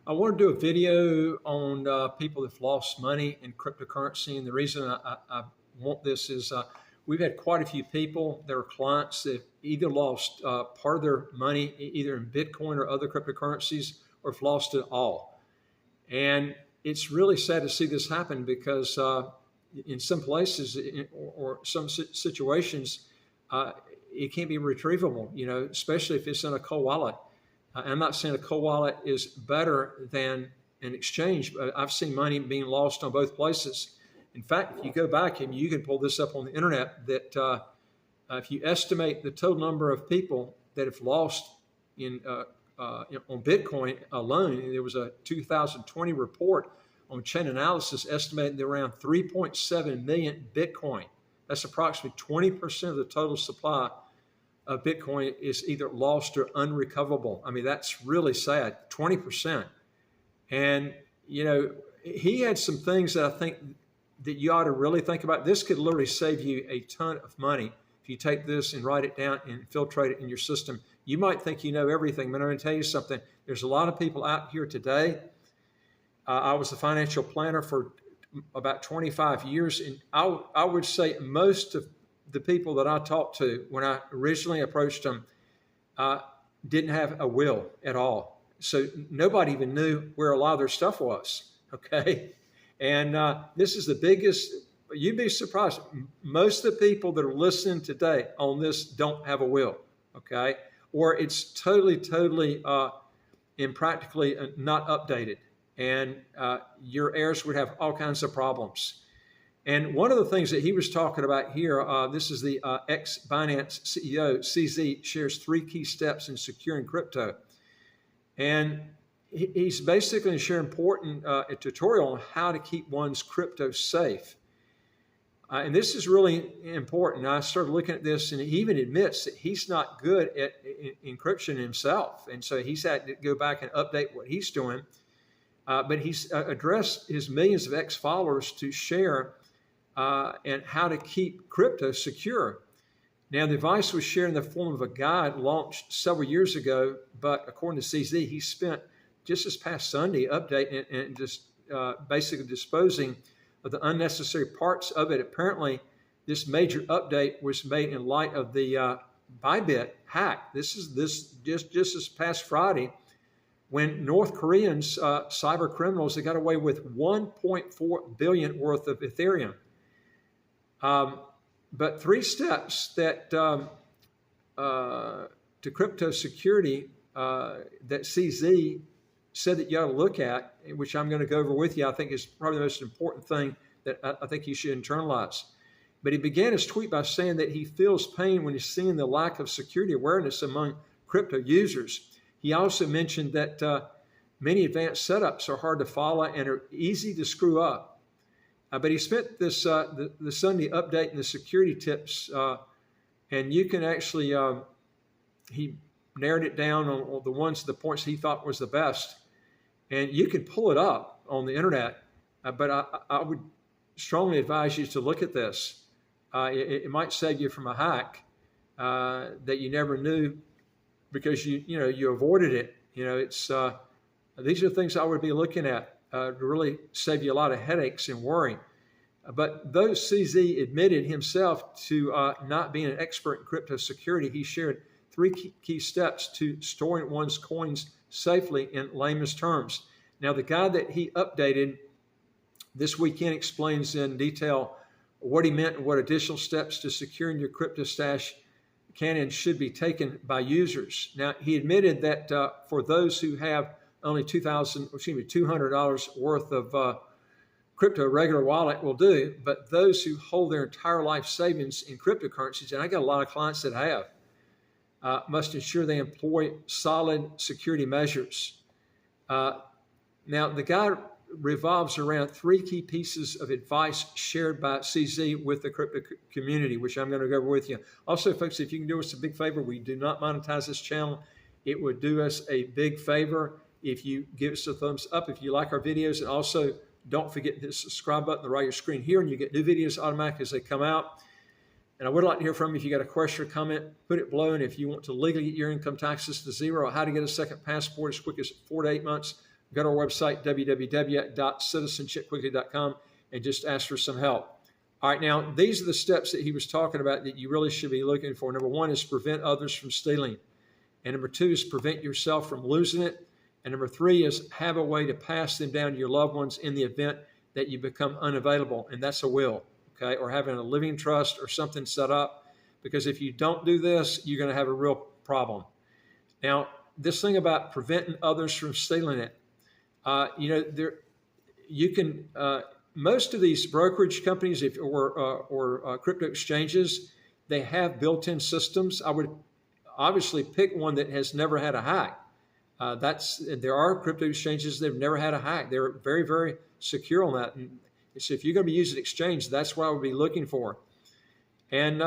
I want to do a video on people that've lost money in cryptocurrency. And the reason I want this is we've had quite a few people that are clients that either lost part of their money, either in Bitcoin or other cryptocurrencies, or have lost it all. And it's really sad to see this happen because in some places or some situations, it can't be retrievable, especially if it's in a cold wallet. I'm not saying a cold wallet is better than an exchange, but I've seen money being lost on both places. In fact, if you go back and you can pull this up on the internet, that if you estimate the total number of people that have lost on Bitcoin alone, there was a 2020 report on Chainalysis estimating that around 3.7 million Bitcoin. That's approximately 20% of the total supply of Bitcoin is either lost or unrecoverable. I mean, that's really sad, 20%. And, he had some things that I think that you ought to really think about. This could literally save you a ton of money if you take this and write it down and filtrate it in your system. You might think you know everything, but I'm going to tell you something. There's a lot of people out here today. I was a financial planner for about 25 years, and I would say most of the people that I talked to when I originally approached them didn't have a will at all. So nobody even knew where a lot of their stuff was, okay? And this is the biggest, you'd be surprised. Most of the people that are listening today on this don't have a will, okay? Or it's totally impractically not updated. And your heirs would have all kinds of problems. And one of the things that he was talking about here, this is the ex-Binance CEO, CZ, shares 3 key steps in securing crypto. And he's basically sharing important a tutorial on how to keep one's crypto safe. And this is really important. I started looking at this, and he even admits that he's not good at encryption himself. And so he's had to go back and update what he's doing. But he's addressed his millions of ex-followers to share and how to keep crypto secure. Now, the advice was shared in the form of a guide launched several years ago, but according to CZ, he spent just this past Sunday updating and just basically disposing of the unnecessary parts of it. Apparently, this major update was made in light of the Bybit hack. This just this past Friday, when North Koreans, cyber criminals, they got away with 1.4 billion worth of Ethereum. But 3 steps that to crypto security that CZ said that you ought to look at, which I'm going to go over with you, I think is probably the most important thing that I think you should internalize. But he began his tweet by saying that he feels pain when he's seeing the lack of security awareness among crypto users. He also mentioned that many advanced setups are hard to follow and are easy to screw up. But he spent this the Sunday updating the security tips, and you can actually, he narrowed it down on the points he thought was the best. And you can pull it up on the internet, but I would strongly advise you to look at this. It might save you from a hack that you never knew because you avoided it. It's these are things I would be looking at to really save you a lot of headaches and worry. But though CZ admitted himself to not being an expert in crypto security, he shared 3 key steps to storing one's coins safely in layman's terms. Now, the guy that he updated this weekend explains in detail what he meant and what additional steps to securing your crypto stash can and should be taken by users. Now, he admitted that for those who have only $200 worth of crypto, regular wallet will do, but those who hold their entire life savings in cryptocurrencies, and I got a lot of clients that have, must ensure they employ solid security measures. Now, the guide revolves around 3 key pieces of advice shared by CZ with the crypto community, which I'm going to go over with you. Also, folks, if you can do us a big favor, we do not monetize this channel. It would do us a big favor if you give us a thumbs up if you like our videos. And also, don't forget the subscribe button on the right of your screen here, and you get new videos automatically as they come out. And I would like to hear from you. If you got a question or comment, put it below. And if you want to legally get your income taxes to 0, or how to get a second passport as quick as 4 to 8 months, go to our website, www.citizenshipquickly.com, and just ask for some help. All right, now, these are the steps that he was talking about that you really should be looking for. Number one is prevent others from stealing. And number two is prevent yourself from losing it. And number three is have a way to pass them down to your loved ones in the event that you become unavailable. And that's a will, okay, or having a living trust or something set up. Because if you don't do this, you're going to have a real problem. Now, this thing about preventing others from stealing it, most of these brokerage companies or crypto exchanges, they have built-in systems. I would obviously pick one that has never had a hack. There are crypto exchanges that have never had a hack. They're very, very secure on that. And so if you're going to be using an exchange, that's what I would be looking for. And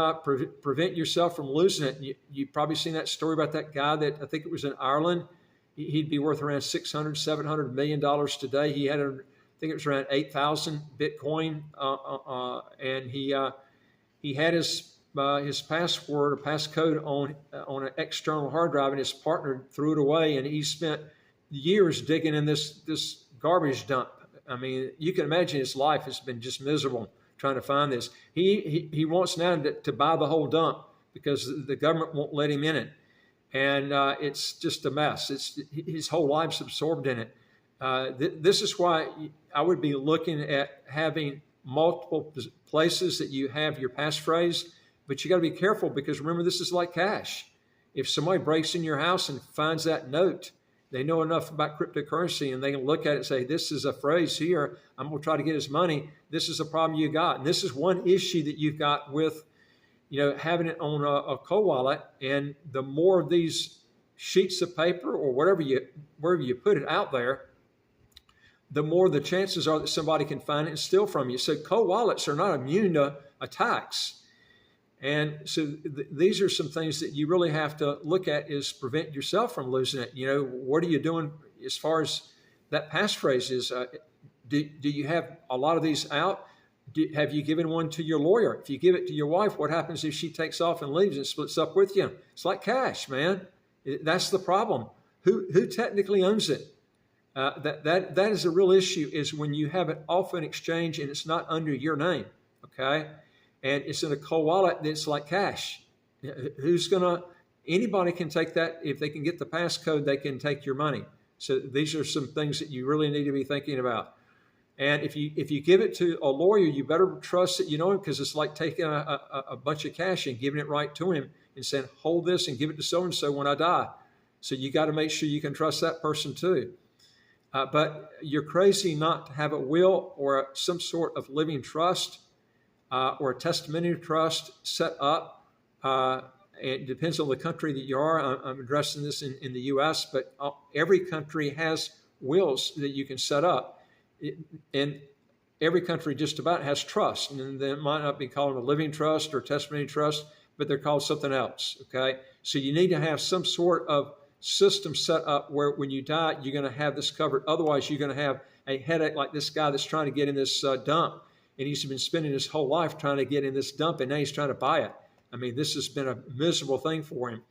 prevent yourself from losing it. You've probably seen that story about that guy that I think it was in Ireland. He'd be worth around $600, $700 million today. He had, I think it was around 8,000 Bitcoin, and he had his password or passcode on an external hard drive, and his partner threw it away, and he spent years digging in this garbage dump. I mean, you can imagine his life has been just miserable trying to find this. He wants now to buy the whole dump because the government won't let him in it. And it's just a mess. His whole life's absorbed in it. This is why I would be looking at having multiple places that you have your passphrase, but you got to be careful because remember, this is like cash. If somebody breaks in your house and finds that note, they know enough about cryptocurrency and they can look at it and say, this is a phrase here. I'm going to try to get his money. This is a problem you got. And this is one issue that you've got with, having it on a co-wallet. And the more of these sheets of paper or wherever you put it out there, the more the chances are that somebody can find it and steal from you. So co-wallets are not immune to attacks. And so these are some things that you really have to look at is prevent yourself from losing it. What are you doing as far as that passphrase is? Do you have a lot of these out? Have you given one to your lawyer? If you give it to your wife, what happens if she takes off and leaves and splits up with you? It's like cash, man. That's the problem. Who technically owns it? That is a real issue is when you have it off an exchange and it's not under your name, okay? And it's in a cold wallet that's like cash. Anybody can take that. If they can get the passcode, they can take your money. So these are some things that you really need to be thinking about. And if you give it to a lawyer, you better trust that you know him because it's like taking a bunch of cash and giving it right to him and saying, hold this and give it to so-and-so when I die. So you got to make sure you can trust that person too. But you're crazy not to have a will or some sort of living trust or a testamentary trust set up. It depends on the country that you are. I'm addressing this in the U.S., but every country has wills that you can set up. And every country just about has trust. And they might not be called a living trust or testamentary trust, but they're called something else, okay? So you need to have some sort of system set up where when you die, you're going to have this covered. Otherwise, you're going to have a headache like this guy that's trying to get in this dump. And he's been spending his whole life trying to get in this dump, and now he's trying to buy it. I mean, this has been a miserable thing for him.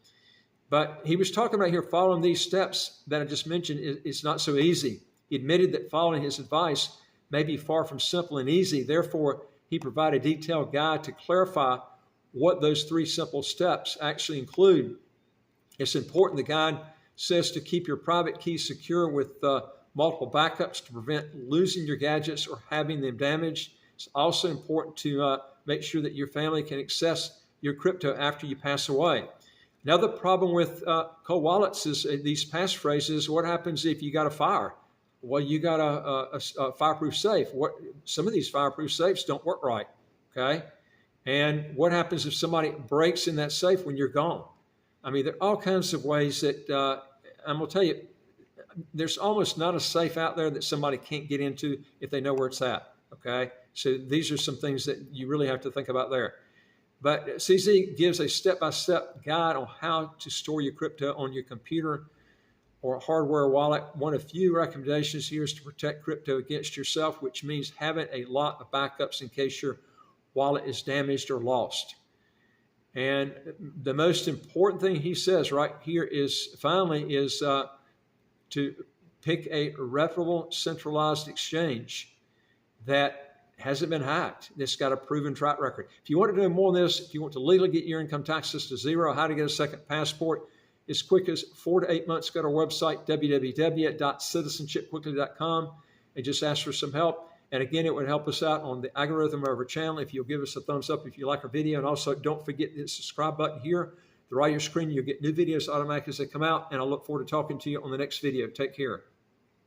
But he was talking about here following these steps that I just mentioned. It's not so easy. He admitted that following his advice may be far from simple and easy. Therefore, he provided a detailed guide to clarify what those 3 simple steps actually include. It's important, the guide says, to keep your private key secure with multiple backups to prevent losing your gadgets or having them damaged. It's also important to make sure that your family can access your crypto after you pass away. Another problem with co-wallets is these passphrases. What happens if you got a fire? Well, you got a fireproof safe. Some of these fireproof safes don't work right, okay? And what happens if somebody breaks in that safe when you're gone? I mean, there are all kinds of ways that I'm going to tell you, there's almost not a safe out there that somebody can't get into if they know where it's at, okay? So these are some things that you really have to think about there. But CZ gives a step-by-step guide on how to store your crypto on your computer or hardware wallet. One of few recommendations here is to protect crypto against yourself, which means having a lot of backups in case your wallet is damaged or lost. And the most important thing he says right here is finally to pick a reputable, centralized exchange that hasn't been hacked, that's got a proven track record. If you want to do more of this, if you want to legally get your income taxes to zero, how to get a second passport, as quick as 4 to 8 months, go to our website, www.citizenshipquickly.com, and just ask for some help. And again, it would help us out on the algorithm of our channel if you'll give us a thumbs up if you like our video. And also, don't forget the subscribe button here. To the right of your screen, you'll get new videos automatically as they come out. And I look forward to talking to you on the next video. Take care.